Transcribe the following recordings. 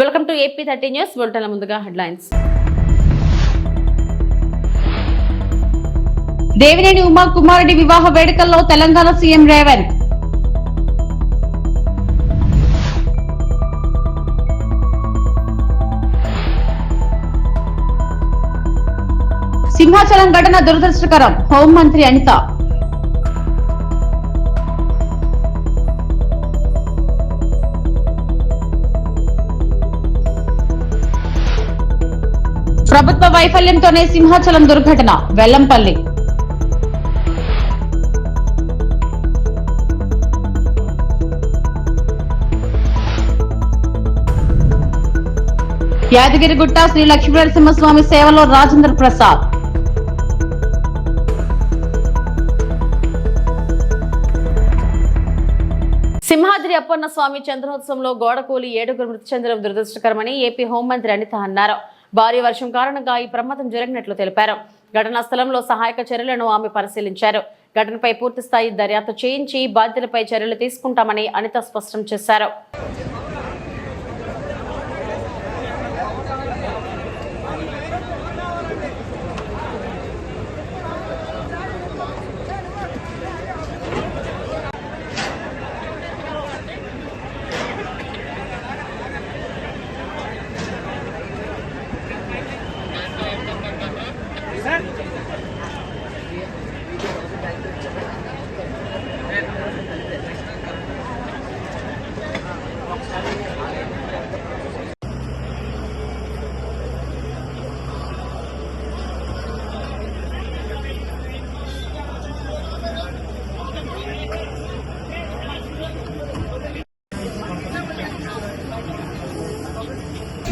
Welcome to AP30 news. బులెటిన్ల ముందుగా headlines. Devineni Uma కుమారుడి వివాహ వేడుకల్లో తెలంగాణ సీఎం రేవంత్. సింహాచలం ఘటన దురదృష్టకరం, హోంమంత్రి అనిత. ప్రభుత్వ వైఫల్యంతోనే సింహాచలం దుర్ఘటన, వెల్లంపల్లి. యాదగిరిగుట్ట శ్రీ లక్ష్మీనరసింహస్వామి సేవలో రాజేంద్ర ప్రసాద్. సింహాద్రి అప్పన్న స్వామి చంద్రోత్సవంలో గోడకూలి 7 మృతి చెందడం దురదృష్టకరమని ఏపీ హోంమంత్రి అనిత అన్నారు. భారీ వర్షం కారణంగా ఈ ప్రమాదం జరిగినట్లు తెలిపారు. ఘటనా స్థలంలో సహాయక చర్యలను ఆమె పరిశీలించారు. ఘటనపై పూర్తి స్థాయి దర్యాప్తు చేయించి బాధ్యులపై చర్యలు తీసుకుంటామని అనిత స్పష్టం చేశారు.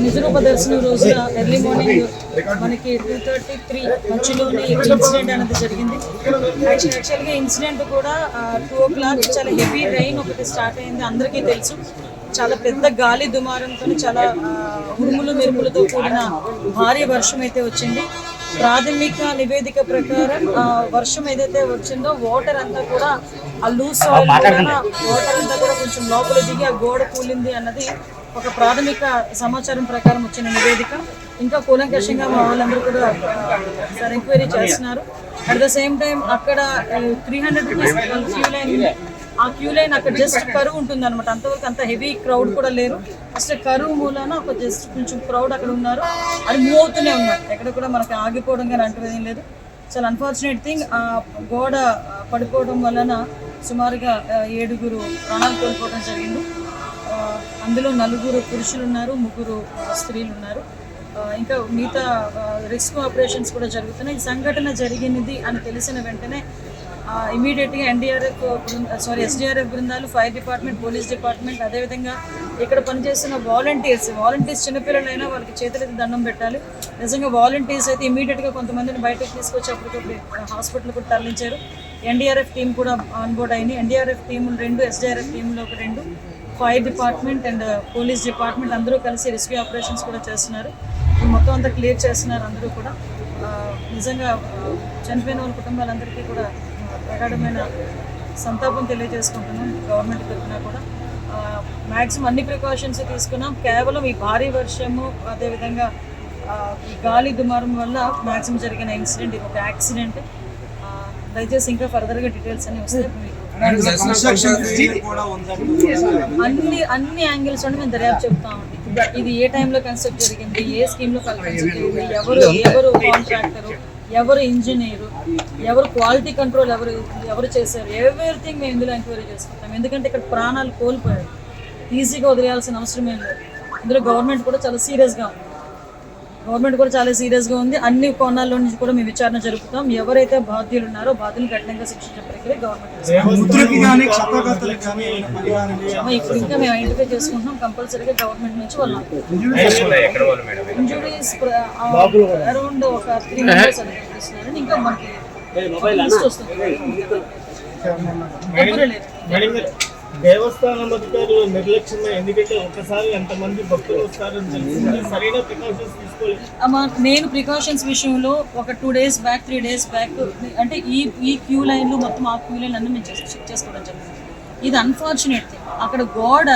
నిజరూప దర్శనం రోజున ఎర్లీ మార్నింగ్ మనకి 2:33 మధ్యలోనే ఇన్సిడెంట్ అనేది జరిగింది. యాక్చువల్గా ఇన్సిడెంట్ కూడా 2 o'clock చాలా హెవీ రైన్ ఒకటి స్టార్ట్ అయింది. అందరికీ తెలుసు, చాలా పెద్ద గాలి దుమారంతో చాలా ఉరుములు మెరుపులతో కూడిన భారీ వర్షం అయితే వచ్చింది. ప్రాథమిక నివేదిక ప్రకారం వర్షం ఏదైతే వచ్చిందో వాటర్ అంతా కూడా ఆ లూజ్ సాయిల్ వాటర్ అంతా కూడా కొంచెం లోపల దిగి ఆ గోడ కూలింది అన్నది ఒక ప్రాథమిక సమాచారం ప్రకారం వచ్చిన నివేదిక. ఇంకా కూలంకషంగా మా వాళ్ళందరూ కూడా సార్ ఎంక్వైరీ చేస్తున్నారు. అట్ ద సేమ్ టైం అక్కడ 300 రూపీస్ క్యూ లైన్ ఉంది. ఆ క్యూ లైన్ అక్కడ జస్ట్ కరువు ఉంటుంది అనమాట. అంతవరకు అంత హెవీ క్రౌడ్ కూడా లేరు. ఫస్ట్ కరువు మూలాన ఒక జస్ట్ కొంచెం క్రౌడ్ అక్కడ ఉన్నారు. అది మూవ్ అవుతూనే ఉన్నారు. ఎక్కడ కూడా మనకి ఆగిపోవడం కానీ అంటూ ఏం లేదు. చాలా అన్ఫార్చునేట్ థింగ్, ఆ గోడ పడిపోవడం వలన సుమారుగా 7 ప్రాణాలు కోల్పోవడం జరిగింది. అందులో 4 పురుషులు ఉన్నారు, 3 స్త్రీలు ఉన్నారు. ఇంకా మిగతా రెస్క్యూ ఆపరేషన్స్ కూడా జరుగుతున్నాయి. ఈ సంఘటన జరిగినది అని తెలిసిన వెంటనే ఇమీడియట్గా SDRF బృందాలు, ఫైర్ డిపార్ట్మెంట్, పోలీస్ డిపార్ట్మెంట్, అదేవిధంగా ఇక్కడ పనిచేస్తున్న వాలంటీర్స్ చిన్నపిల్లలైనా వాళ్ళకి చేతులైతే దండం పెట్టాలి. నిజంగా వాలంటీర్స్ అయితే ఇమీడియట్గా కొంతమందిని బయటకు తీసుకొచ్చి అప్పటికప్పుడు హాస్పిటల్ కూడా తరలించారు. NDRF టీం కూడా ఆన్బోర్డ్ అయింది. NDRF టీములు 2, SDRF టీంలో ఒక 2, fire department and police department అందరూ కలిసి రెస్క్యూ ఆపరేషన్స్ కూడా చేస్తున్నారు. మొత్తం అంతా క్లియర్ చేస్తున్నారు అందరూ కూడా. నిజంగా చనిపోయిన వాళ్ళ కుటుంబాలందరికీ కూడా ప్రగాఢమైన సంతాపం తెలియజేసుకుంటున్నాం. గవర్నమెంట్ తరఫున కూడా మ్యాక్సిమం అన్ని ప్రికాషన్స్ తీసుకున్నాం. కేవలం ఈ భారీ వర్షము, అదేవిధంగా ఈ గాలి దుమారం వల్ల మ్యాక్సిమం జరిగిన ఇన్సిడెంట్, ఇది ఒక యాక్సిడెంట్. దయచేసి ఇంకా ఫర్దర్గా డీటెయిల్స్ అన్ని వస్తాయి. అన్ని యాంగిల్స్ అంటే మేము దర్యాప్తు చెప్తామండి. ఇది ఏ టైంలో కన్స్ట్రక్ట్ జరిగింది, ఏ స్కీమ్లో కన్స్ట్రక్ట్ జరిగింది, ఎవరు కాంట్రాక్టరు, ఎవరు ఇంజనీరు, ఎవరు క్వాలిటీ కంట్రోల్ ఎవరు చేశారు, ఎవ్రీథింగ్ మేము ఇందులో ఎంక్వైరీ చేసుకుంటాం. ఎందుకంటే ఇక్కడ ప్రాణాలు కోల్పోయారు, ఈజీగా వదిలేయాల్సిన అవసరం ఏం లేదు. ఇందులో గవర్నమెంట్ కూడా చాలా సీరియస్గా ఉంది. అన్ని కోణాల్లో నుంచి కూడా మేము విచారణ జరుపుతాం. ఎవరైతే బాధ్యులు ఉన్నారో బాధ్యులు కఠినంగా శిక్షించే ప్రక్రియ గవర్నమెంట్. ఇప్పుడు ఇంకా మేము ఐడెంటిఫై చేసుకుంటున్నాం. కంపల్సరీగా గవర్నమెంట్ నుంచి వాళ్ళు ఇంజురీస్ అరౌండ్ ఒక 3 మెంబర్స్ అనిపిస్తున్నారు. ఇంకా మనకి దేవస్థానం అధికారులు నిర్లక్ష్యమే. ఎందుకంటే ఒకసారి ఎంతమంది భక్తులు వస్తారని తెలిసింది, సరైన ప్రికాషన్స్ తీసుకోలేదు. నేను ప్రికాషన్స్ విషయంలో ఒక 2 days బ్యాక్ 3 days బ్యాక్ అంటే ఈ క్యూ లైన్లు మొత్తం ఆ క్యూ లైన్ అన్నీ మేము చెక్ చేసుకోవడం జరిగింది. ఇది అన్ఫార్చునేట్ థింగ్. అక్కడ గోడ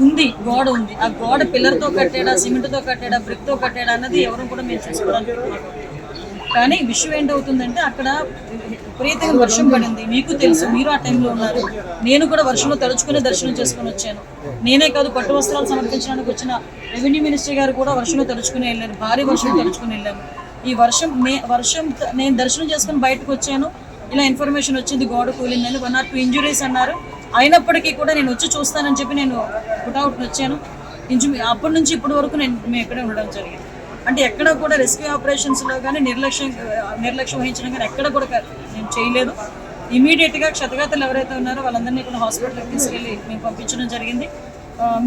ఉంది, గోడ ఉంది. ఆ గోడ పిల్లర్తో కట్టాడా, సిమెంట్తో కట్టాడా, బ్రిక్తో కట్టాడా అన్నది ఎవరు కూడా మేము చూసుకోవడానికి. కానీ విషయం ఏంటవుతుందంటే అక్కడ విపరీతంగా వర్షం పడింది. మీకు తెలుసు, మీరు ఆ టైంలో ఉన్నారు. నేను కూడా వర్షంలో తడుచుకునే దర్శనం చేసుకుని వచ్చాను. నేనే కాదు, పట్టు వస్త్రాలు సమర్పించడానికి వచ్చిన రెవెన్యూ మినిస్టర్ గారు కూడా వర్షంలో తడుచుకుని వెళ్ళారు. భారీ వర్షం తడుచుకుని వెళ్ళాము. ఈ వర్షం నేను దర్శనం చేసుకుని బయటకు వచ్చాను. ఇలా ఇన్ఫర్మేషన్ వచ్చింది గోడ కూలిందని. 1 or 2 ఇంజురీస్ అన్నారు. అయినప్పటికీ కూడా నేను వచ్చి చూస్తానని చెప్పి నేను పుట్అవుట్ వచ్చాను. అప్పటి నుంచి ఇప్పటి వరకు మేము ఇక్కడే ఉండడం జరిగింది. అంటే ఎక్కడ కూడా రెస్క్యూ ఆపరేషన్స్లో కానీ నిర్లక్ష్యం వహించడం కానీ ఎక్కడ కూడా నేను చేయలేదు. ఇమీడియట్గా క్షతగాతులు ఎవరైతే ఉన్నారో వాళ్ళందరినీ కూడా హాస్పిటల్కి తీసుకెళ్ళి మేము పంపించడం జరిగింది.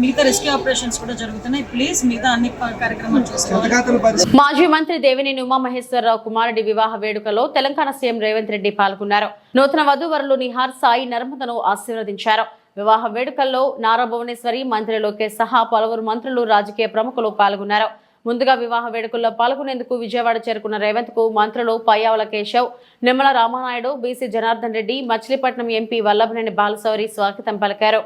మిగతా రెస్క్యూ ఆపరేషన్స్ కూడా జరుగుతున్నాయి. ప్లీజ్ మిగతా అన్ని కార్యక్రమాలు చూసుకోవాలి. మాజీ మంత్రి దేవినేని ఉమామహేశ్వరరావు కుమారుడి వివాహ వేడుకలో తెలంగాణ సీఎం రేవంత్ రెడ్డి పాల్గొన్నారు. నూతన వధూవరులు నిహార్ సాయి నర్మదను ఆశీర్వదించారు. వివాహ వేడుకల్లో నారా భువనేశ్వరి, మంత్రి లోకేష్ సహా పలువురు మంత్రులు, రాజకీయ ప్రముఖులు పాల్గొన్నారు. ముందుగా వివాహ వేడుకల్లో పాల్గొనేందుకు విజయవాడ చేరుకున్న రేవంత్ కు మంత్రులు పయ్యావుల కేశవ్, నిమ్మల రామానాయుడు, బీసీ జనార్దన్ రెడ్డి, మచిలీపట్నం ఎంపీ వల్లభనేని బాలశౌరి స్వాగతం పలికారు.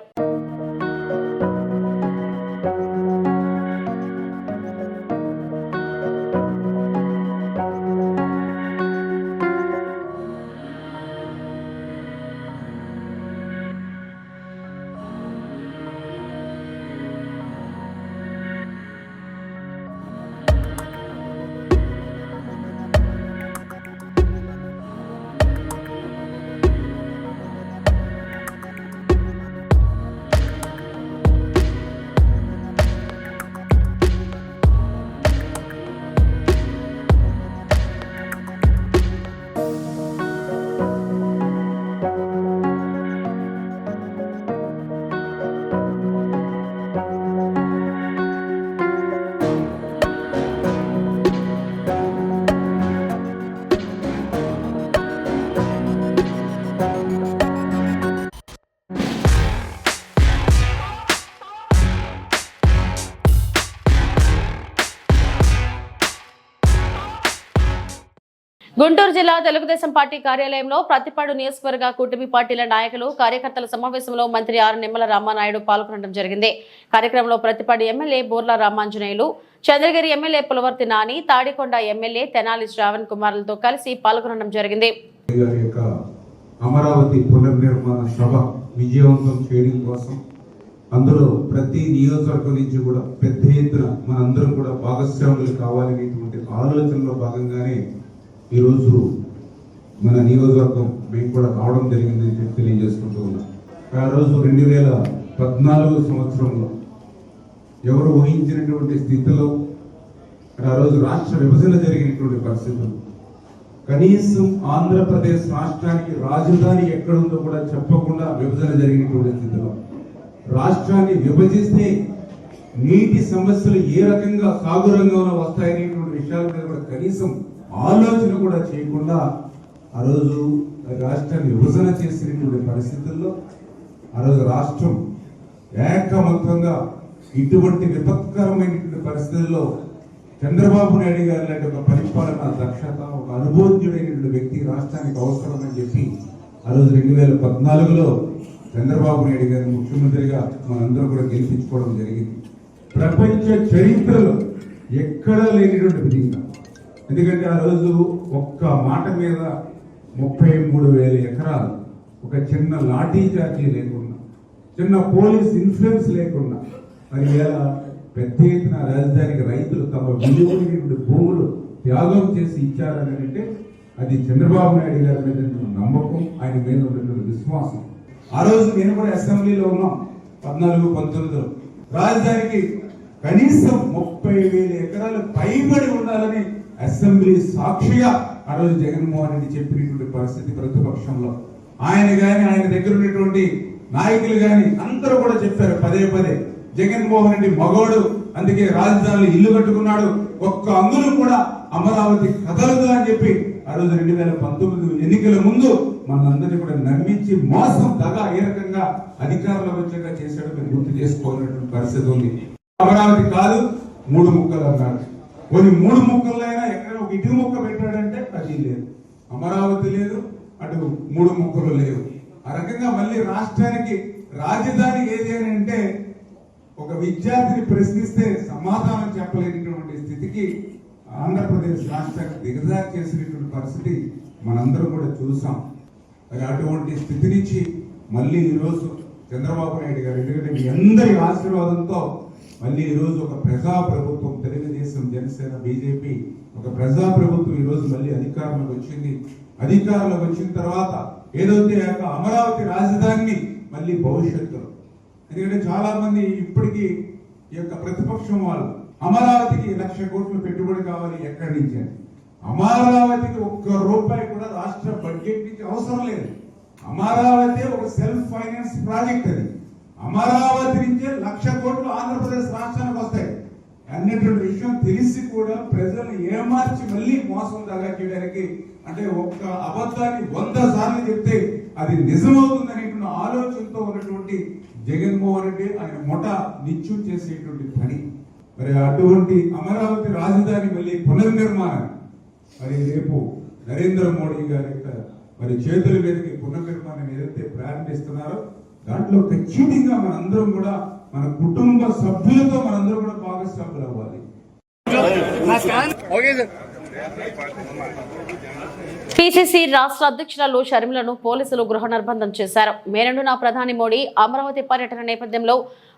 గుంటూరు జిల్లా తెలుగుదేశం పార్టీ కార్యాలయంలో ప్రతిపాడు నియోజకవర్గ కూటమి పార్టీల నాయకులు, కార్యకర్తల సమావేశంలో మంత్రి ఆర్ నిమ్మల రామానాయుడు పాల్గొనడం జరిగింది. కార్యక్రమంలో ప్రతిపాడు ఎమ్మెల్యే బోర్ల రామాంజనేయులు, చంద్రగిరి ఎమ్మెల్యే పులవర్తి నాని, తాడికొండ ఎమ్మెల్యే తెనాలి శ్రావణ్ కుమార్లతో కలిసి పాల్గొనడం జరిగింది. అమరావతి పునర్నిర్మాణ సభ విజయవంతం చేయడం కోసం అందులో ప్రతి నియోజకవర్గం నుంచి కూడా పెద్ద ఎత్తున మనందరం కూడా భాగస్వాములు కావాలనేటువంటి ఆలోచనలో భాగంగానే ఈరోజు మన నియోజకవర్గం మేము కూడా రావడం జరిగిందని తెలియజేసుకుంటూ ఉన్నాం. ఆ రోజు 2014 సంవత్సరంలో ఎవరు ఊహించినటువంటి స్థితిలో ఆ రోజు రాష్ట్ర విభజన జరిగినటువంటి పరిస్థితులు, కనీసం ఆంధ్రప్రదేశ్ రాష్ట్రానికి రాజధాని ఎక్కడుందో కూడా చెప్పకుండా విభజన జరిగినటువంటి స్థితిలో రాష్ట్రాన్ని విభజిస్తే నీటి సమస్యలు ఏ రకంగా సాగు రంగంలో వస్తాయనేటువంటి విషయాల మీద కూడా కనీసం ఆలోచన కూడా చేయకుండా ఆ రోజు రాష్ట్రాన్ని విభజన చేసినటువంటి పరిస్థితుల్లో ఆ రోజు రాష్ట్రం ఏకమొత్తంగా ఇటువంటి విపత్కరమైనటువంటి పరిస్థితుల్లో చంద్రబాబు నాయుడు గారి లాంటి ఒక పరిపాలన దక్షత, ఒక అనుభవజ్ఞుడైనటువంటి వ్యక్తి రాష్ట్రానికి అవసరమని చెప్పి ఆ రోజు 2014లో చంద్రబాబు నాయుడు గారిని ముఖ్యమంత్రిగా మనందరం కూడా గెలిపించుకోవడం జరిగింది. ప్రపంచ చరిత్రలో ఎక్కడా లేనిటువంటి విధంగా, ఎందుకంటే ఆ రోజు ఒక్క మాట మీద 33,000 ఎకరాలు, ఒక చిన్న లాఠీ చార్జీ లేకుండా, చిన్న పోలీస్ ఇన్ఫ్లుయెన్స్ లేకుండా మరి ఇలా పెద్ద ఎత్తున రాజధానికి రైతులు తమ విలువైనటువంటి భూములు త్యాగం చేసి ఇచ్చారని అంటే అది చంద్రబాబు నాయుడు గారి మీద నమ్మకం, ఆయన మీద ఉన్నటువంటి విశ్వాసం. ఆ రోజు నేను కూడా అసెంబ్లీలో ఉన్నాం 14-19లో. రాజధానికి కనీసం 30,000 ఎకరాలు పైబడి ఉండాలని అసెంబ్లీ సాక్షిగా ఆ రోజు జగన్మోహన్ రెడ్డి చెప్పినటువంటి పరిస్థితి ప్రతిపక్షంలో. ఆయన గాని ఆయన దగ్గర ఉన్నటువంటి నాయకులు గాని అందరూ కూడా చెప్పారు పదే పదే, జగన్మోహన్ రెడ్డి మగోడు, అందుకే రాజధానిలో ఇల్లు కట్టుకున్నాడు, ఒక్క అంగుళం కూడా అమరావతి కదలదు అని చెప్పి ఆ రోజు 2019 ఎన్నికల ముందు మనందరినీ కూడా నమ్మించి మోసం దగా ఏ రకంగా అధికారంలో వచ్చాక చేశాడో మీరు గుర్తు చేసుకోవాలన్నటువంటి పరిస్థితి ఉంది. అమరావతి కాదు 3 ముక్కలు అన్నాడు. కొన్ని 3 ముక్కలైనా ఎక్కడ ఒక ఇటు ముక్క పెట్టాడంటే అది లేదు, అమరావతి లేదు, అటు 3 ముక్కలు లేవు. ఆ రకంగా మళ్ళీ రాష్ట్రానికి రాజధాని ఏది అని అంటే ఒక విద్యార్థిని ప్రశ్నిస్తే సమాధానం చెప్పలేనటువంటి స్థితికి ఆంధ్రప్రదేశ్ రాష్ట్రాన్ని దిగజారి చేసినటువంటి పరిస్థితి మనందరం కూడా చూసాం. మరి అటువంటి స్థితి నుంచి మళ్ళీ ఈరోజు చంద్రబాబు నాయుడు గారు, ఎందుకంటే మీ అందరి ఆశీర్వాదంతో మళ్ళీ ఈరోజు ఒక ప్రజా ప్రభుత్వం, తెలుగుదేశం, జనసేన, బీజేపీ ఒక ప్రజా ప్రభుత్వం ఈరోజు మళ్ళీ అధికారంలోకి వచ్చింది. అధికారంలోకి వచ్చిన తర్వాత ఏదైతే అమరావతి రాజధానిని మళ్ళీ భవిష్యత్తులో, ఎందుకంటే చాలా మంది ఇప్పటికీ ఈ యొక్క ప్రతిపక్షం వాళ్ళు అమరావతికి 1,00,000 కోట్లు పెట్టుబడి కావాలి ఎక్కడి నుంచి, అమరావతికి ₹1 కూడా రాష్ట్ర బడ్జెట్ నుంచి అవసరం లేదు. అమరావతి ఒక సెల్ఫ్ ఫైనాన్స్ ప్రాజెక్ట్. అది అమరావతి నుంచే 1,00,000 కోట్లు ఆంధ్రప్రదేశ్ రాష్ట్రానికి వస్తాయి అన్నటువంటి విషయం తెలిసి కూడా ప్రజలను ఏమార్చి మళ్ళీ మోసం దాగా చేయడానికి, అంటే ఒక్క అబద్ధాన్ని 100 సార్లు చెప్తే అది నిజమవుతుంది అనేటువంటి ఆలోచనతో ఉన్నటువంటి జగన్మోహన్ రెడ్డి ఆయన మొట నిత్యం చేసేటువంటి పని. మరి అటువంటి అమరావతి రాజధాని మళ్ళీ పునర్నిర్మాణం మరి రేపు నరేంద్ర మోడీ గారి మరి చేతుల మీదకి పునర్నిర్మాణం ఏదైతే ప్రారంభిస్తున్నారో దాంట్లో ఖచ్చితంగా మనందరం కూడా మన కుటుంబ సభ్యులతో మనందరం కూడా భాగస్వాములు అవ్వాలి. పిసిసి రాష్ట్ర అధ్యక్షురాలు షర్మిలను పోలీసులు గృహ నిర్బంధం చేశారు. మే 2న ప్రధాని మోడీ అమరావతి పర్యటన నేపథ్యంలో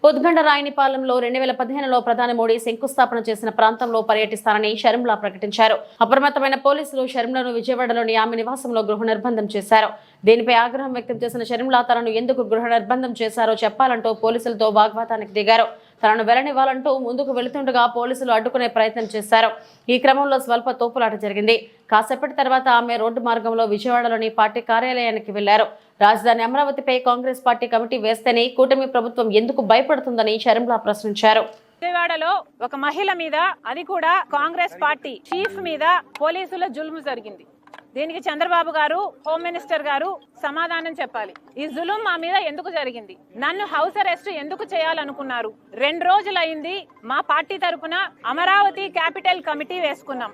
ఉద్గండ రాయనిపాలెంలో 2015లో ప్రధాని మోడీ శంకుస్థాపన చేసిన ప్రాంతంలో పర్యటిస్తారని షర్మిల ప్రకటించారు. అప్రమత్తమైన పోలీసులు షర్మిలను విజయవాడలోని ఆమె నివాసంలో గృహ నిర్బంధం చేశారు. దీనిపై ఆగ్రహం వ్యక్తం చేసిన షర్మిల తనను ఎందుకు గృహ నిర్బంధం చేశారో చెప్పాలంటూ పోలీసులతో వాగ్వాదానికి దిగారు. తనను వెళ్లనివ్వాలంటూ ముందుకు వెళుతుండగా పోలీసులు అడ్డుకునే ప్రయత్నం చేశారు. ఈ క్రమంలో స్వల్ప తోపులాట జరిగింది. కాసేపటి తర్వాత ఆమె రోడ్డు మార్గంలో విజయవాడలోని పార్టీ కార్యాలయానికి వెళ్లారు. రాజధాని అమరావతిపై కాంగ్రెస్ పార్టీ కమిటీ వేస్తేనే కూటమి ప్రభుత్వం ఎందుకు భయపడుతుందని షర్మిల ప్రశ్నించారు. విజయవాడలో ఒక మహిళ మీద, అది కూడా కాంగ్రెస్ పార్టీ చీఫ్ మీద పోలీసుల జులుము జరిగింది. దీనికి చంద్రబాబు గారు, హోమ్ మినిస్టర్ గారు సమాధానం చెప్పాలి. ఈ జులుం మా మీద ఎందుకు జరిగింది? నన్ను హౌస్ అరెస్ట్ ఎందుకు చేయాలనుకున్నారు? 2 రోజులైంది మా పార్టీ తరఫున అమరావతి క్యాపిటల్ కమిటీ వేసుకున్నాం.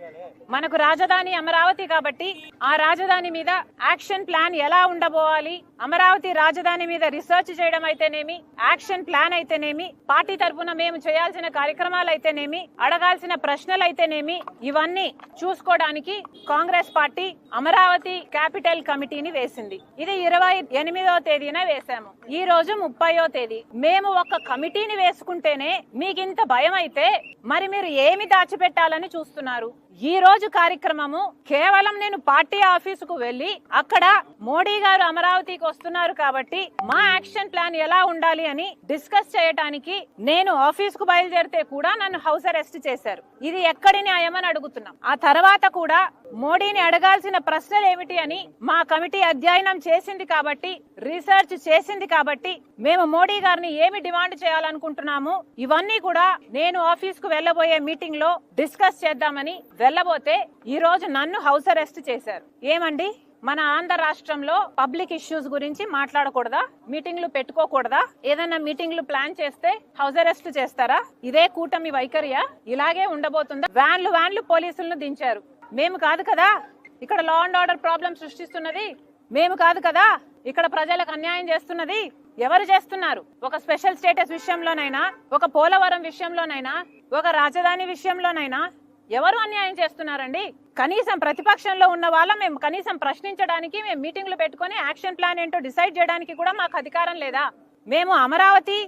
మనకు రాజధాని అమరావతి కాబట్టి ఆ రాజధాని మీద యాక్షన్ ప్లాన్ ఎలా ఉండబోవాలి, అమరావతి రాజధాని మీద రీసెర్చ్ చేయడం అయితేనేమి, యాక్షన్ ప్లాన్ అయితేనేమి, పార్టీ తరఫున మేము చేయాల్సిన కార్యక్రమాలు అయితేనేమి, అడగాల్సిన ప్రశ్నలు అయితేనేమి, ఇవన్నీ చూసుకోవడానికి కాంగ్రెస్ పార్టీ అమరావతి క్యాపిటల్ కమిటీని వేసింది. ఇది 28వ తేదీన వేశాము. ఈ రోజు 30వ తేదీ. మేము ఒక కమిటీని వేసుకుంటేనే మీకింత భయం అయితే మరి మీరు ఏమి దాచిపెట్టాలని చూస్తున్నారు? ఈ రోజు కార్యక్రమము కేవలం నేను పార్టీ ఆఫీసుకు వెళ్లి అక్కడ మోడీ గారు అమరావతికి వస్తున్నారు కాబట్టి మా యాక్షన్ ప్లాన్ ఎలా ఉండాలి అని డిస్కస్ చేయడానికి నేను ఆఫీస్ కు బయలుదేరితే కూడా నన్ను హౌస్ అరెస్ట్ చేశారు. ఇది ఎక్కడి న్యాయమని అడుగుతున్నాం. ఆ తర్వాత కూడా మోడీని అడగాల్సిన ప్రశ్నలు ఏమిటి అని మా కమిటీ అధ్యయనం చేసింది కాబట్టి, రీసెర్చ్ చేసింది కాబట్టి మేము మోడీ గారిని ఏమి డిమాండ్ చేయాలనుకుంటున్నాము ఇవన్నీ కూడా నేను ఆఫీస్ కు వెళ్లబోయే మీటింగ్ లో డిస్కస్ చేద్దామని వెళ్ళబోతే ఈ రోజు నన్ను హౌస్ అరెస్ట్ చేశారు. ఏమండి, మన ఆంధ్ర రాష్ట్రంలో పబ్లిక్ ఇష్యూస్ గురించి మాట్లాడకూడదా? మీటింగ్లు పెట్టుకోకూడదా? ఏదైనా మీటింగ్లు ప్లాన్ చేస్తే హౌస్ అరెస్ట్ చేస్తారా? ఇదే కూటమి వైఖరియా? ఇలాగే ఉండబోతుందా? వ్యాన్లు పోలీసులను దించారు. మేము కాదు కదా ఇక్కడ లా అండ్ ఆర్డర్ ప్రాబ్లం సృష్టిస్తున్నది, మేము కాదు కదా ఇక్కడ ప్రజలకు అన్యాయం చేస్తున్నది. ఎవరు చేస్తున్నారు? ఒక స్పెషల్ స్టేటస్ విషయంలోనైనా, ఒక పోలవరం విషయంలోనైనా, ఒక రాజధాని విషయంలోనైనా ఎవరు అన్యాయం చేస్తున్నారండి? కనీసం ప్రతిపక్షంలో ఉన్న వాళ్ళ మేము కనీసం ప్రశ్నించడానికి, మేము మీటింగ్లు పెట్టుకుని యాక్షన్ ప్లాన్ ఏంటో డిసైడ్ చేయడానికి కూడా మాకు అధికారం లేదా? మేము అమరావతి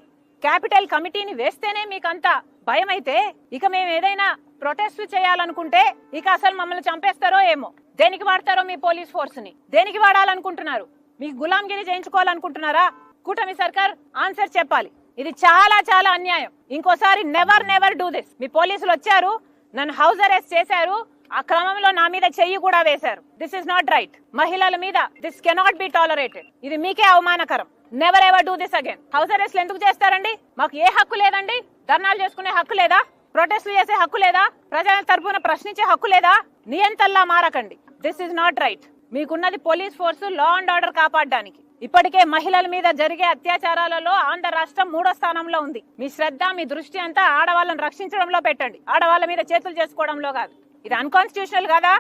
క్యాపిటల్ కమిటీని వేస్తేనే మీకంత భయం అయితే ఇక మేము ఏదైనా ప్రొటెస్ట్ చేయాలనుకుంటే ఇక అసలు మమ్మల్ని చంపేస్తారో ఏమో. దేనికి వాడతారో మీ పోలీస్ ఫోర్స్ ని? దేనికి వాడాలనుకుంటున్నారు? మీకు గులాంగిరి చేయించుకోవాలనుకుంటున్నారా? కూటమి సర్కార్ ఆన్సర్ చెప్పాలి. ఇది చాలా చాలా అన్యాయం. ఇంకోసారి నెవర్ డూ దిస్. మీ పోలీసులు వచ్చారు, నన్ను హౌస్ అరెస్ట్ చేశారు, ఆ క్రమంలో నా మీద చెయ్యి కూడా వేశారు. This is not right. మహిళల మీద దిస్ కెనాట్ బి టాలరేటెడ్. ఇది మీకే అవమానకరం. Never ever do this again. House arrest ఎందుకు చేస్తారండి? మాకు ఏ హక్కు లేదండి? ధర్నాలు చేసుకునే హక్కు లేదా? ప్రొటెస్ట్లు చేసే హక్కు లేదా? ప్రజల తరపున ప్రశ్నించే హక్కు లేదా? నియంతల్లా మారకండి. This is not right. మీకున్నది police force, law and order కాపాడడానికి. ఇప్పటికే మహిళల మీద జరిగే అత్యాచారాలలో ఆంధ్ర రాష్ట్రం 3వ స్థానంలో ఉంది. మీ శ్రద్ధ, మీ దృష్టి అంతా ఆడవాళ్ళని రక్షించడంలో పెట్టండి, ఆడవాళ్ళ మీద చేతులు చేసుకోవడంలో కాదు. ఇది అన్కాన్స్టిట్యూషనల్ కాదా?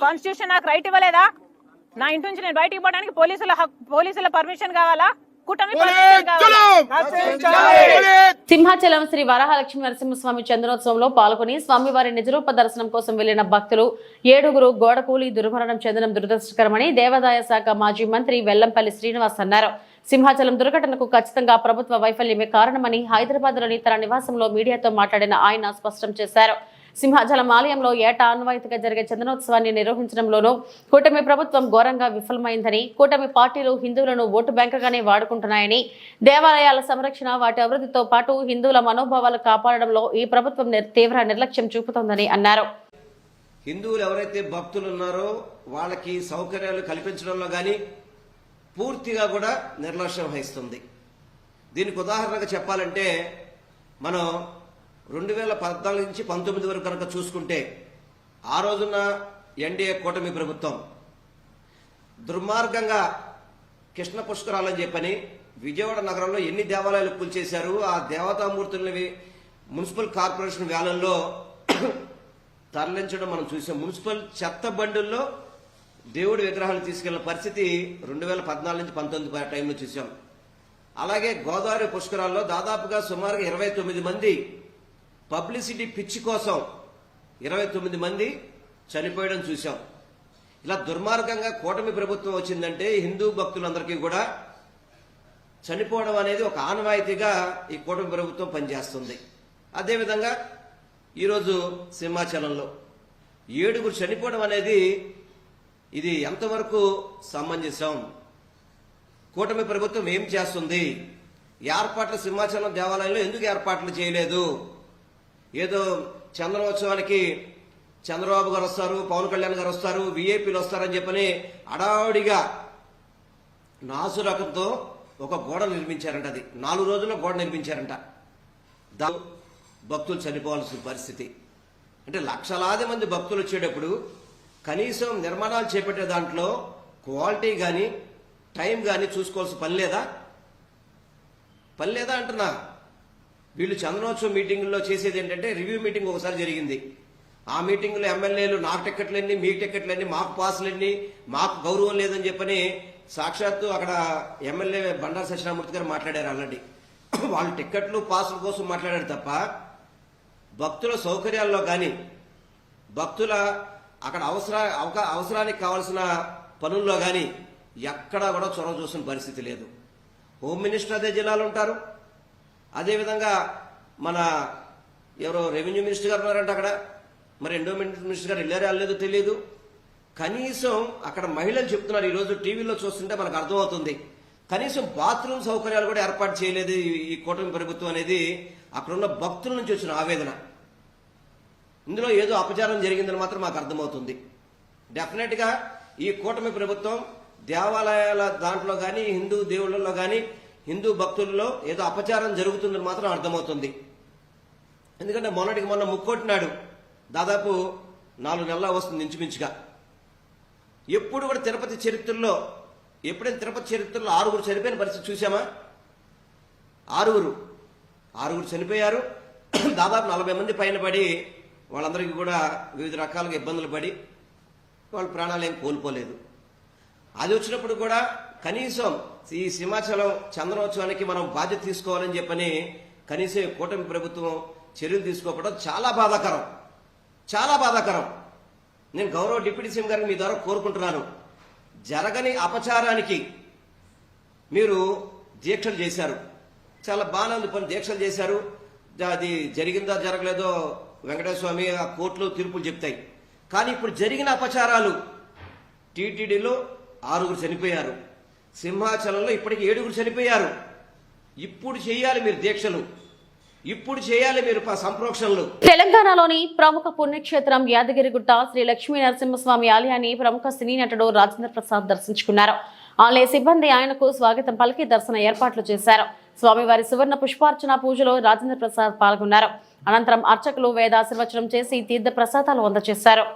కాన్స్టిట్యూషన్ నాకు రైట్ ఇవ్వలేదా? నా ఇంటి నుంచి నేను బయటికి పోవడానికి పోలీసుల పర్మిషన్ కావాలా? కూటమి పార్టీ కావాలి. సింహాచలం శ్రీ వరాహలక్ష్మి నరసింహస్వామి చంద్రోత్సవంలో పాల్గొని స్వామివారి నిజరూప దర్శనం కోసం వెళ్లిన భక్తులు 7 గోడకూలి దుర్మరణం చెందడం దురదృష్టకరమని దేవాదాయ శాఖ మాజీ మంత్రి వెల్లంపల్లి శ్రీనివాస్ అన్నారు. సింహాచలం దుర్ఘటనకు ఖచ్చితంగా ప్రభుత్వ వైఫల్యమే కారణమని హైదరాబాద్లోని తన నివాసంలో మీడియాతో మాట్లాడిన ఆయన స్పష్టం చేశారు. సింహాచలం ఆలయంలో ఏటా ఆన్వాయితీగా జరిగే చందనోత్సవాన్ని నిర్వహించడంలోనూ కూటమి ప్రభుత్వం ఘోరంగా విఫలమైందని, కూటమి పార్టీలు హిందువులను ఓటు బ్యాంకుగానే వాడుకుంటున్నాయని, దేవాలయాల సంరక్షణ వాటి అభివృద్ధితో పాటు హిందువుల మనోభావాలు కాపాడడంలో ఈ ప్రభుత్వం తీవ్ర నిర్లక్ష్యం చూపుతోందని అన్నారు. హిందువులు ఎవరైతే భక్తులు ఉన్నారో వాళ్ళకి సౌకర్యాలు కల్పించడంలో కానీ పూర్తిగా కూడా నిర్లక్ష్యం వహిస్తుంది. దీనికి ఉదాహరణగా చెప్పాలంటే మనం 2014 నుంచి 19 వరకు కనుక చూసుకుంటే ఆ రోజున ఎన్డీఏ కూటమి ప్రభుత్వం దుర్మార్గంగా కృష్ణ పుష్కరాలని చెప్పని విజయవాడ నగరంలో ఎన్ని దేవాలయాలు కూల్చేశారు. ఆ దేవతామూర్తులని మున్సిపల్ కార్పొరేషన్ వ్యాలల్లో తరలించడం మనం చూసాం. మున్సిపల్ చెత్త బండుల్లో దేవుడి విగ్రహాలు తీసుకెళ్లిన పరిస్థితి 2014 నుంచి 19 టైంలో చూసాం. అలాగే గోదావరి పుష్కరాల్లో దాదాపుగా సుమారుగా 29 మంది పబ్లిసిటీ పిచ్చి కోసం 29 మంది చనిపోయడం చూశాం. ఇలా దుర్మార్గంగా కూటమి ప్రభుత్వం వచ్చిందంటే హిందూ భక్తులందరికీ కూడా చనిపోవడం అనేది ఒక ఆనవాయితీగా ఈ కూటమి ప్రభుత్వం పనిచేస్తుంది. అదేవిధంగా ఈరోజు సింహాచలంలో 7 చనిపోవడం అనేది ఇది ఎంతవరకు సమంజసం? కూటమి ప్రభుత్వం ఏం చేస్తుంది? ఏర్పాట్లు సింహాచలం దేవాలయంలో ఎందుకు ఏర్పాట్లు చేయలేదు? ఏదో చంద్రోత్సవానికి చంద్రబాబు గారు వస్తారు, పవన్ కళ్యాణ్ గారు వస్తారు, వీఐపీలు వస్తారని చెప్పని అడావుడిగా నాసు రకంతో ఒక గోడ నిర్మించారంట. అది 4 రోజుల్లో గోడ నిర్మించారంట. భక్తులు చనిపోవాల్సిన పరిస్థితి. అంటే లక్షలాది మంది భక్తులు వచ్చేటప్పుడు కనీసం నిర్మాణాలు చేపట్టే దాంట్లో క్వాలిటీ కానీ టైం కానీ చూసుకోవాల్సిన పని లేదా అంటున్నా. వీళ్ళు చంద్రోత్సవం మీటింగుల్లో చేసేది ఏంటంటే రివ్యూ మీటింగ్ ఒకసారి జరిగింది. ఆ మీటింగ్లో ఎమ్మెల్యేలు నాకు టికెట్లన్నీ, మీకు టికెట్లన్నీ, మాకు పాసులన్నీ, మాకు గౌరవం లేదని చెప్పని సాక్షాత్తు అక్కడ ఎమ్మెల్యే బండారు సత్యనారాయణమూర్తి గారు మాట్లాడారు. ఆల్రెడీ వాళ్ళు టికెట్లు పాసుల కోసం మాట్లాడారు తప్ప భక్తుల సౌకర్యాల్లో కానీ భక్తుల అక్కడ అవసరానికి కావాల్సిన పనుల్లో కానీ ఎక్కడా కూడా చొరవ చూసిన పరిస్థితి లేదు. హోమ్ మినిస్టర్ అదే జిల్లాలో ఉంటారు. అదేవిధంగా మన ఎవరో రెవెన్యూ మినిస్టర్ గారు ఉన్నారంట అక్కడ. మరి ఎండోమెంట్ మినిస్టర్ గారు వెళ్ళారో వెళ్ళలేదో తెలియదు. కనీసం అక్కడ మహిళలు చెప్తున్నారు, ఈరోజు టీవీలో చూస్తుంటే మనకు అర్థమవుతుంది, కనీసం బాత్రూమ్ సౌకర్యాలు కూడా ఏర్పాటు చేయలేదు ఈ కూటమి ప్రభుత్వం అనేది అక్కడున్న భక్తుల నుంచి వచ్చిన ఆవేదన. ఇందులో ఏదో అపచారం జరిగిందని మాత్రం మాకు అర్థమవుతుంది. డెఫినెట్ గా ఈ కూటమి ప్రభుత్వం దేవాలయాల దాంట్లో కానీ హిందూ దేవుళ్లలో కానీ హిందూ భక్తుల్లో ఏదో అపచారం జరుగుతుందని మాత్రం అర్థమవుతుంది. ఎందుకంటే మొన్న ముక్కోటినాడు దాదాపు 4 నెలల వస్తుంది ఇంచుమించుగా. ఎప్పుడు కూడా తిరుపతి చరిత్రలో ఎప్పుడైనా తిరుపతి చరిత్రలో 6 చనిపోయిన పరిస్థితి చూసామా? 6 చనిపోయారు. దాదాపు 40 మంది పైన పడి వాళ్ళందరికీ కూడా వివిధ రకాలుగా ఇబ్బందులు పడి వాళ్ళ ప్రాణాలు ఏం కోల్పోలేదు. అది వచ్చినప్పుడు కూడా కనీసం ఈ సింహాచలం చంద్రోత్సవానికి మనం బాధ్యత తీసుకోవాలని చెప్పని కనీసం కూటమి ప్రభుత్వం చర్యలు తీసుకోకపోవడం చాలా బాధాకరం. నేను గౌరవ డిప్యూటీ సీఎం గారిని మీ ద్వారా కోరుకుంటున్నాను, జరగని అపచారానికి మీరు దీక్షలు చేశారు, చాలా బాగానే పని దీక్షలు చేశారు. అది జరిగిందా జరగలేదో వెంకటేశ్వర స్వామి ఆ కోర్టులో తీర్పులు చెప్తాయి. కానీ ఇప్పుడు జరిగిన అపచారాలు టీటీడీలో 6 చనిపోయారు, సింహాచలంలో ఇప్పటికి 7 చనిపోయారు. ఇప్పుడు చేయాలి మీరు దీక్షలు, ఇప్పుడు చేయాలి మీరు సంప్రోక్షణలు. తెలంగాణలోని ప్రముఖ పుణ్యక్షేత్రం యాదగిరిగుట్ట శ్రీ లక్ష్మీ నరసింహస్వామి ఆలయాన్ని ప్రముఖ సినీ నటుడు రాజేంద్ర ప్రసాద్ దర్శించుకున్నారు. ఆలయ సిబ్బంది ఆయనకు స్వాగతం పలికి దర్శన ఏర్పాట్లు చేశారు. స్వామివారి సువర్ణ పుష్పార్చన పూజలో రాజేంద్ర ప్రసాద్ పాల్గొన్నారు. అనంతరం అర్చకులు వేదాశీర్వచనం చేసి తీర్థ ప్రసాదాలు అందజేశారు.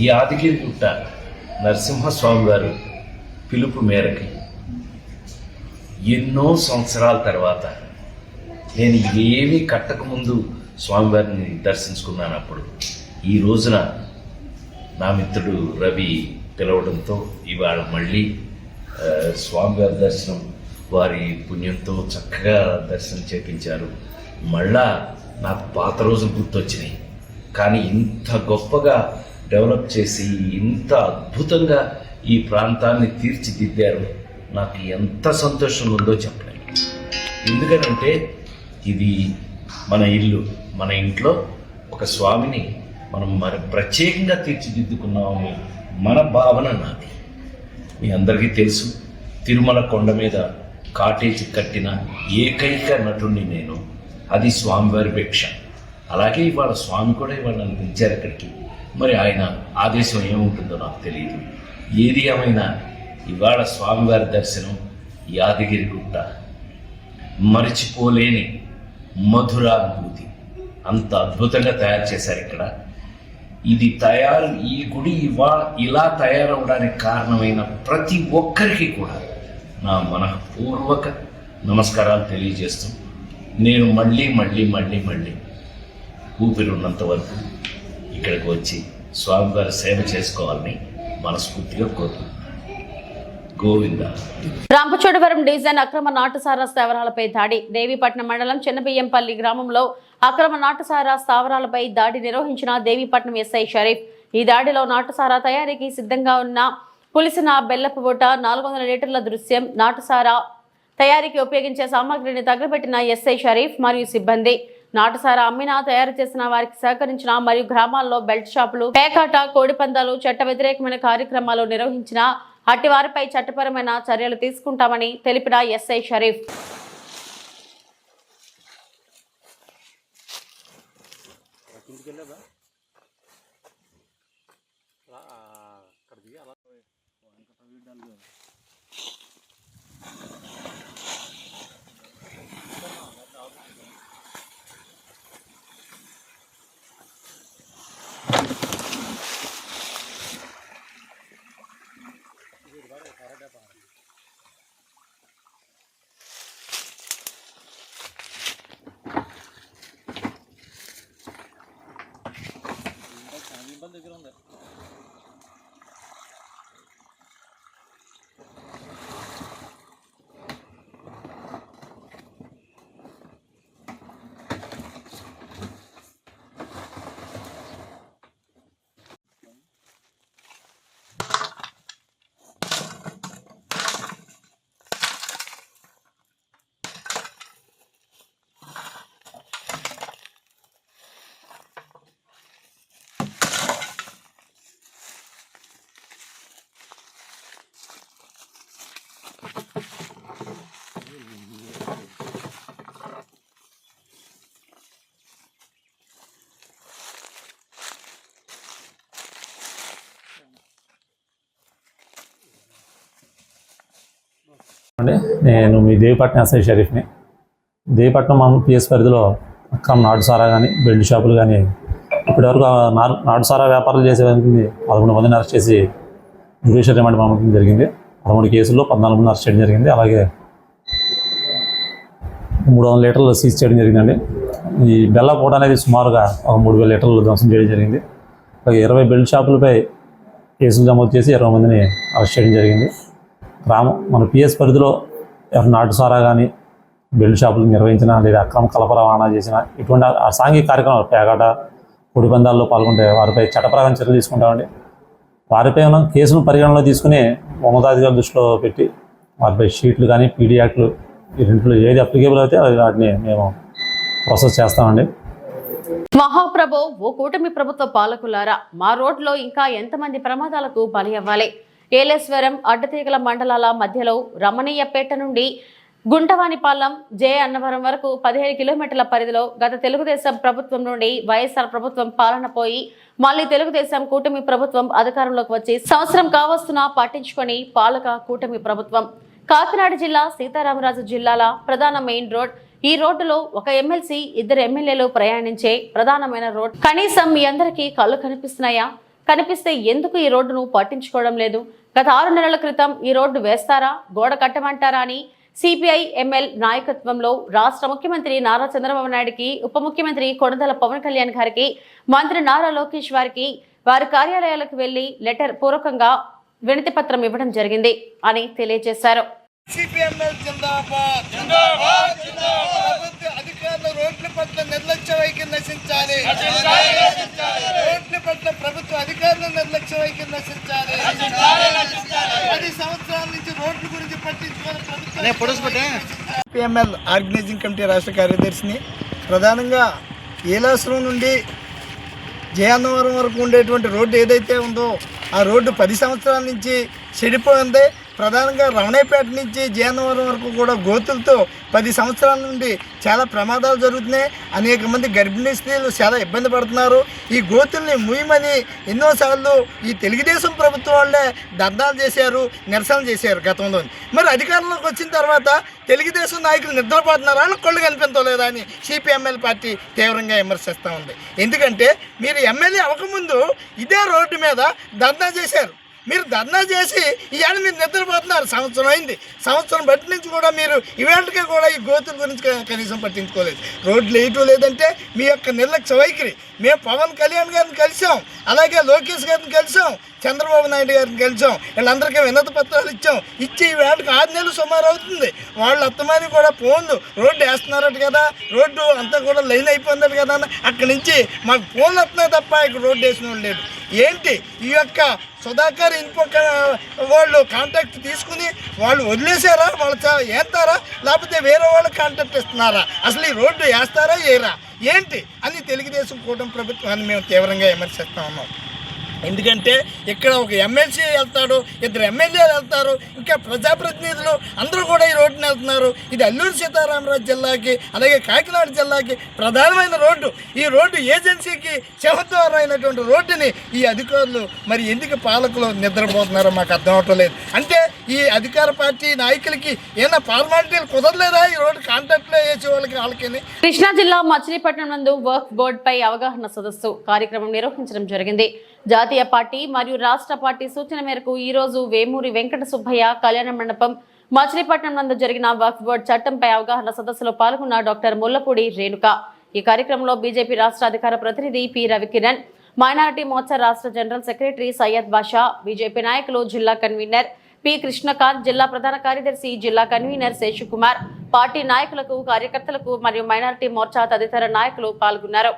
యాదగిరిగుట్ట నరసింహస్వామి గారు పిలుపు మేరకు ఎన్నో సంవత్సరాల తర్వాత నేను ఏమీ కట్టకముందు స్వామివారిని దర్శించుకున్నాను. అప్పుడు ఈ రోజున నా మిత్రుడు రవి పిలవడంతో ఇవాళ మళ్ళీ స్వామివారి దర్శనం వారి పుణ్యంతో చక్కగా దర్శనం చేపించారు. మళ్ళా నాకు పాత రోజులు గుర్తొచ్చినాయి. కానీ ఇంత గొప్పగా డెవలప్ చేసి ఇంత అద్భుతంగా ఈ ప్రాంతాన్ని తీర్చిదిద్దారు. నాకు ఎంత సంతోషం ఉందో చెప్పలేను. ఎందుకనంటే ఇది మన ఇల్లు, మన ఇంట్లో ఒక స్వామిని మనం మరి ప్రత్యేకంగా తీర్చిదిద్దుకున్నామని మన భావన నాది. మీ అందరికీ తెలుసు, తిరుమల కొండ మీద కాటేజ్ కట్టిన ఏకైక నటుడిని నేను. అది స్వామివారి భిక్ష. అలాగే ఇవాళ స్వామి కూడా ఇవాళ నన్ను పిలిచారు అక్కడికి. మరి ఆయన ఆదేశం ఏముంటుందో నాకు తెలియదు. ఏది ఏమైనా ఇవాళ స్వామివారి దర్శనం యాదగిరిగుట్ట మరిచిపోలేని మధురానుభూతి. అంత అద్భుతంగా తయారు చేశారు ఇక్కడ. ఈ గుడి ఇలా తయారవడానికి కారణమైన ప్రతి ఒక్కరికి కూడా నా మనఃపూర్వక నమస్కారాలు తెలియజేస్తూ నేను మళ్ళీ ఊపిరి ఉన్నంత వరకు ఇక్కడికి వచ్చి స్వామివారి సేవ చేసుకోవాలని మనస్ఫూర్తిగా కోరుకుంటున్నాను. గోవింద. రాంపచోడవరం డివిజన్ అక్రమ నాటుసారా స్థావరాలపై దాడి. దేవీపట్నం మండలం చిన్నబియ్యంపల్లి గ్రామంలో అక్రమ నాటుసారా స్థావరాలపై దాడి నిర్వహించిన దేవీపట్నం ఎస్ఐ షరీఫ్. ఈ దాడిలో నాటుసారా తయారీకి సిద్ధంగా ఉన్న పులిసిన బెల్లపు ఊట, 400 లీటర్ల దృశ్యం, నాటుసారా తయారీకి ఉపయోగించే సామాగ్రిని తగలబెట్టిన ఎస్ఐ షరీఫ్ మరియు సిబ్బంది. నాటుసారా అమ్మినా, తయారు చేసిన వారికి సహకరించిన మరియు గ్రామాల్లో బెల్ట్ షాపులు, పేకాట, కోడిపందాలు, చట్ట వ్యతిరేకమైన కార్యక్రమాలు నిర్వహించిన అట్టి వారిపై చట్టపరమైన చర్యలు తీసుకుంటామని తెలిపిన ఎస్ఐ షరీఫ్. నేను మీ దేవీపట్నం ఎస్ఐ షరీఫ్ని. దేవీపట్నం పిఎస్ పరిధిలో అక్రమ నాటుసారా కానీ, బెల్ట్ షాపులు కానీ, ఇప్పటివరకు నాటుసారా వ్యాపారాలు చేసే 11 మందిని అరెస్ట్ చేసి జ్యుడిషియల్ రిమాండ్ పంపడం జరిగింది. 13 కేసుల్లో 14 మంది అరెస్ట్ చేయడం జరిగింది. అలాగే 300 లీటర్లు సీజ్ చేయడం జరిగిందండి. ఈ బెల్లపూట అనేది సుమారుగా 3000 లీటర్లు ధ్వంసం చేయడం జరిగింది. అలాగే 20 బెల్ట్ షాపులపై కేసులు నమోదు చేసి 20 మందిని అరెస్ట్ చేయడం జరిగింది. మన పిఎస్ పరిధిలో ఎవరు నాటుసారా కానీ, బెల్ట్ షాపులు నిర్వహించిన లేదా అక్రమ కలప రవాణా చేసిన ఇటువంటి అసాంఘిక కార్యక్రమాలు, పేకాట, పొడిపందాల్లో పాల్గొంటే వారిపై చట్టపరమైన చర్యలు తీసుకుంటామండి. వారిపై ఉన్న కేసును పరిగణనలో తీసుకుని ఉన్నతాధికారుల దృష్టిలో పెట్టి వారిపై షీట్లు కానీ, పీడీ యాక్ట్లు ఈ రెంట్లో ఏది అప్లికేబుల్ అయితే వాటిని మేము ప్రాసెస్ చేస్తామండి. మహాప్రభు, ఓ కూటమి ప్రభుత్వ పాలకులారా, మా రోడ్లో ఇంకా ఎంతమంది ప్రమాదాలకు బలి అవ్వాలి? ఏలేశ్వరం, అడ్డతీగల మండలాల మధ్యలో రమణీయపేట నుండి గుంటవానిపాలెం, జే అన్నవరం వరకు 15 కిలోమీటర్ల పరిధిలో గత తెలుగుదేశం ప్రభుత్వం నుండి వైఎస్ఆర్ ప్రభుత్వం పాలన పోయి మళ్లీ తెలుగుదేశం కూటమి ప్రభుత్వం అధికారంలోకి వచ్చి సంవత్సరం కావస్తున్నా పట్టించుకొని పాలక కూటమి ప్రభుత్వం. కాకినాడ జిల్లా సీతారామరాజు జిల్లాల ప్రధాన మెయిన్ రోడ్. ఈ రోడ్డులో ఒక ఎమ్మెల్సీ, 2 ఎమ్మెల్యేలు ప్రయాణించే ప్రధానమైన రోడ్. కనీసం మీ అందరికీ కళ్ళు కనిపిస్తున్నాయా? కనిపిస్తే ఎందుకు ఈ రోడ్డును పట్టించుకోవడం లేదు? గత 6 నెలల క్రితం ఈ రోడ్డు వేస్తారా, గోడ కట్టమంటారా అని సిపిఐ ఎంఎల్ నాయకత్వంలో రాష్ట్ర ముఖ్యమంత్రి నారా చంద్రబాబు నాయుడుకి, ఉప ముఖ్యమంత్రి కొణిదెల పవన్ కళ్యాణ్ గారికి, మంత్రి నారా లోకేష్ వారికి వారి కార్యాలయాలకు వెళ్లి లెటర్ పూర్వకంగా వినతి పత్రం ఇవ్వడం జరిగింది అని తెలియజేశారు. అధికారులు రోడ్ల పట్ల నిర్లక్ష్య వైఖరి నశించాలి. రోడ్ల పట్ల ప్రభుత్వ అధికారులు నిర్లక్ష్య వైఖరి నశించాలి. 10 సంవత్సరాల నుంచి రోడ్ల గురించి పట్టించుకోవాలి ప్రభుత్వం. పిఎంఎల్ ఆర్గనైజింగ్ కమిటీ రాష్ట్ర కార్యదర్శిని. ప్రధానంగా ఏలాశ్రం నుండి జయన్నవరం వరకు ఉండేటువంటి రోడ్డు ఏదైతే ఉందో ఆ రోడ్డు 10 సంవత్సరాల నుంచి చెడిపోయింది. ప్రధానంగా రమణయ్యపేట నుంచి జయన్నవరం వరకు కూడా గోతులతో 10 సంవత్సరాల నుండి చాలా ప్రమాదాలు జరుగుతున్నాయి. అనేక మంది గర్భిణీ స్త్రీలు చాలా ఇబ్బంది పడుతున్నారు. ఈ గోతుల్ని ముయ్యమని ఎన్నోసార్లు ఈ తెలుగుదేశం ప్రభుత్వం వాళ్ళే ధర్నాలు చేశారు, నిరసనలు చేశారు గతంలో. మరి అధికారంలోకి వచ్చిన తర్వాత తెలుగుదేశం నాయకులు నిద్రపోతున్నారా, కళ్ళు కనిపించలేదా అని సిపిఎంఎల్ పార్టీ తీవ్రంగా విమర్శిస్తూ ఉంది. ఎందుకంటే మీరు ఎమ్మెల్యే అవ్వకముందు ఇదే రోడ్డు మీద ధర్నా చేశారు. మీరు ధర్నా చేసి ఇవాళ మీరు నిద్రపోతున్నారు. సంవత్సరం అయింది. సంవత్సరం బట్టి నుంచి కూడా మీరు ఇవాళకే కూడా ఈ గోతుల గురించి కనీసం పట్టించుకోలేదు. రోడ్లు వేయటం లేదంటే మీ యొక్క నిర్లక్ష్య వైఖరి. మేము పవన్ కళ్యాణ్ గారిని కలిసాం, అలాగే లోకేష్ గారిని కలిసాం, చంద్రబాబు నాయుడు గారిని కలిసాం. వీళ్ళందరికీ వినతి పత్రాలు ఇచ్చాం. ఇచ్చి ఈ వేళకి 6 నెలలు సుమారు అవుతుంది. వాళ్ళు అత్తమాని కూడా ఫోన్లు రోడ్డు వేస్తున్నారట కదా, రోడ్డు అంతా కూడా లైన్ అయిపోయిందట కదా అని అక్కడి నుంచి మాకు ఫోన్లు వస్తున్నాయి తప్ప ఇక్కడ రోడ్డు వేసిన వాళ్ళు లేడు. ఏంటి ఈ యొక్క సుధాకర్ ఇన్ఫో వాళ్ళు కాంటాక్ట్ తీసుకుని వాళ్ళు వదిలేశారా, వాళ్ళు వేస్తారా, లేకపోతే వేరే వాళ్ళు కాంటాక్ట్ ఇస్తున్నారా, అసలు ఈ రోడ్డు వేస్తారా వేయరా ఏంటి అని తెలుగుదేశం కూటమి ప్రభుత్వాన్ని మేము తీవ్రంగా విమర్శిస్తూ ఉన్నాం. ఎందుకంటే ఇక్కడ ఒక ఎమ్మెల్సీ వెళ్తాడు, 2 ఎమ్మెల్యేలు వెళ్తారు, ఇంకా ప్రజాప్రతినిధులు అందరూ కూడా ఈ రోడ్డుని వెళ్తున్నారు. ఇది అల్లూరు సీతారామరాజు జిల్లాకి అలాగే కాకినాడ జిల్లాకి ప్రధానమైన రోడ్డు. ఈ రోడ్డు ఏజెన్సీకి సింహద్వారం అయినటువంటి రోడ్డుని ఈ అధికారులు మరి ఎందుకు పాలకులు నిద్రపోతున్నారో మాకు అర్థం అవటం లేదు. అంటే ఈ అధికార పార్టీ నాయకులకి ఏమైనా ఫార్మాలిటీలు కుదరలేదా ఈ రోడ్డు కాంట్రాక్ట్లో వేసే వాళ్ళకి? కృష్ణా జిల్లా మచిలీపట్నం నందు వర్క్ బోర్డు పై అవగాహన సదస్సు కార్యక్రమం నిర్వహించడం జరిగింది. జాతీయ పార్టీ మరియు రాష్ట్ర పార్టీ సూచన మేరకు ఈ రోజు వేమూరి వెంకట సుబ్బయ్య కళ్యాణ మండపం మచిలీపట్నం నందు జరిగిన వక్ఫ్ బోర్డు చట్టంపై అవగాహన సదస్సులో పాల్గొన్న డాక్టర్ ముల్లపూడి రేణుక. ఈ కార్యక్రమంలో బీజేపీ రాష్ట్ర అధికార ప్రతినిధి పి రవికిరణ్, మైనారిటీ మోర్చా రాష్ట్ర జనరల్ సెక్రటరీ సయ్యద్ బాషా, బీజేపీ నాయకులు జిల్లా కన్వీనర్ పి కృష్ణకాంత్, జిల్లా ప్రధాన కార్యదర్శి జిల్లా కన్వీనర్ శేషుకుమార్, పార్టీ నాయకులకు, కార్యకర్తలకు మరియు మైనారిటీ మోర్చా తదితర నాయకులు పాల్గొన్నారు.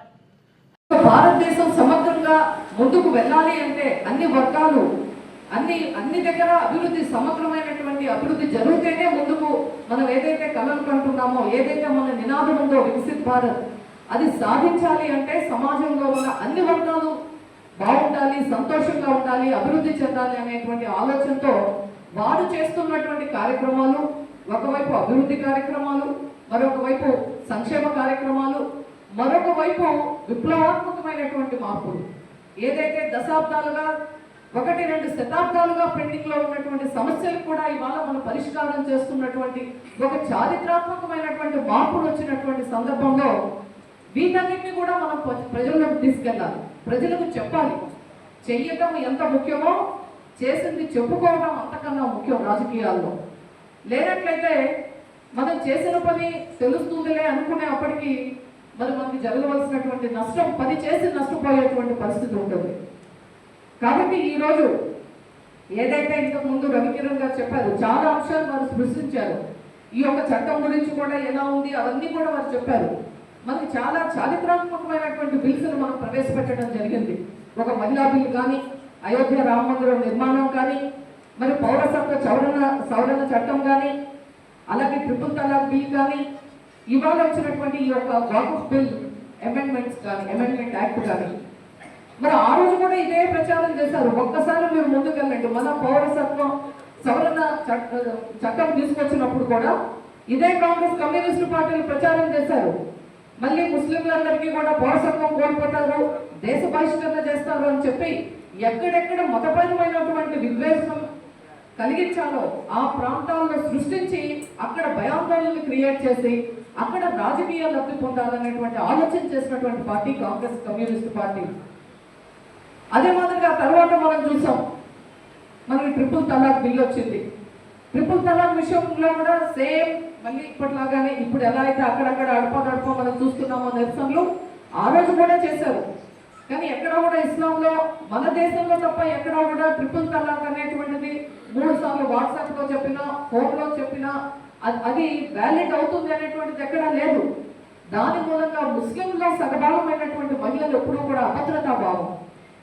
భారతదేశం సమగ్రంగా ముందుకు వెళ్ళాలి అంటే అన్ని వర్గాలు అన్ని దగ్గర అభివృద్ధి, సమగ్రమైనటువంటి అభివృద్ధి జరిగితేనే ముందుకు మనం ఏదైతే కలలు కంటున్నామో, ఏదైతే మన నినాదం ఉందో వికసిత్ భారత్, అది సాధించాలి అంటే సమాజంలో ఉన్న అన్ని వర్గాలు బాగుండాలి, సంతోషంగా ఉండాలి, అభివృద్ధి చెందాలి అనేటువంటి ఆలోచనతో వారు చేస్తున్నటువంటి కార్యక్రమాలు, ఒకవైపు అభివృద్ధి కార్యక్రమాలు, మరొక వైపు సంక్షేమ కార్యక్రమాలు, మరొక వైపు విప్లవాత్మకమైనటువంటి మార్పులు. ఏదైతే దశాబ్దాలుగా 1-2 శతాబ్దాలుగా పెండింగ్ లో ఉన్నటువంటి సమస్యలు కూడా ఇవాళ మనం పరిష్కారం చేస్తున్నటువంటి ఒక చారిత్రాత్మకమైనటువంటి మార్పులు వచ్చినటువంటి సందర్భంలో వీటన్నిటిని కూడా మనం ప్రజలకు తీసుకెళ్ళాలి, ప్రజలకు చెప్పాలి. చెయ్యటం ఎంత ముఖ్యమో చేసింది చెప్పుకోవడం అంతకన్నా ముఖ్యం రాజకీయాల్లో. లేనట్లయితే మనం చేసిన పని తెలుస్తుందిలే అనుకునే అప్పటికి మరి మనకి జరగవలసినటువంటి నష్టం 10 చేసి నష్టపోయేటువంటి పరిస్థితి ఉంటుంది. కాబట్టి ఈరోజు ఏదైతే ఇంతకు ముందు రవికిరణ్ గారు చెప్పారు, చాలా అంశాలు వారు స్పృశించారు. ఈ యొక్క చట్టం గురించి కూడా ఎలా ఉంది అవన్నీ కూడా వారు చెప్పారు. మనకి చాలా చారిత్రాత్మకమైనటువంటి బిల్స్ను మనం ప్రవేశపెట్టడం జరిగింది. ఒక మహిళా బిల్ కానీ, అయోధ్య రామ మందిరం నిర్మాణం కానీ, మరి పౌరసత్వ సవరణ చట్టం కానీ, అలాగే ట్రిపుల్ తలాక్ బిల్ కానీ, ఇవాళ వచ్చినటువంటి ఈ యొక్క వక్ఫ్ బిల్ అమెండ్మెంట్స్ కానీ, అమెండ్మెంట్ యాక్ట్ కానీ, మరి ఆ రోజు కూడా ఇదే ప్రచారం చేశారు. ఒక్కసారి మీరు ముందుకెళ్ళండి. మన పౌరసత్వం సవరణ చట్టం తీసుకొచ్చినప్పుడు కూడా ఇదే కాంగ్రెస్, కమ్యూనిస్టు పార్టీలు ప్రచారం చేశారు. మళ్ళీ ముస్లింలందరికీ కూడా పౌరసత్వం కోల్పోతారు, దేశ బహిష్కరణ చేస్తారు అని చెప్పి ఎక్కడెక్కడ మతపరమైనటువంటి విద్వేషం కలిగించాలో ఆ ప్రాంతాల్లో సృష్టించి అక్కడ భయాందోళనలు క్రియేట్ చేసి అక్కడ రాజకీయ లబ్ధి పొందాలనేటువంటి ఆలోచన చేసినటువంటి పార్టీ కాంగ్రెస్, కమ్యూనిస్ట్ పార్టీ. అదే మాదిరిగా తర్వాత మనం చూసాం, మనకి ట్రిపుల్ తలాక్ బిల్ వచ్చింది. ట్రిపుల్ తలాక్ విషయంలో కూడా సేమ్ మళ్ళీ ఇప్పటిలాగానే ఇప్పుడు ఎలా అయితే అక్కడక్కడ అడప మనం చూస్తున్నామో నిరసనలు ఆ రోజు కూడా చేశారు. కానీ ఎక్కడ కూడా ఇస్లాంలో మన దేశంలో తప్ప ఎక్కడ కూడా ట్రిపుల్ తలాక్ అనేటువంటిది 3 సార్లు వాట్సాప్లో చెప్పినా ఫోన్లో చెప్పినా అది వ్యాలిడ్ అవుతుంది అనేటువంటిది ఎక్కడా లేదు. దాని మూలంగా ముస్లింలో సగభాగమైనటువంటి మహిళలు ఎప్పుడూ కూడా అభద్రతా భావం,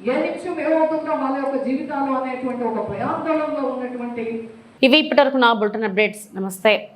ఏ నిమిషం ఏమవుతుందో వాళ్ళ యొక్క జీవితాలు అనేటువంటి ఒక భయాందోళనలో ఉన్నటువంటి ఇవి ఇప్పటివరకు నా బులెటిన్ అప్డేట్స్. నమస్తే.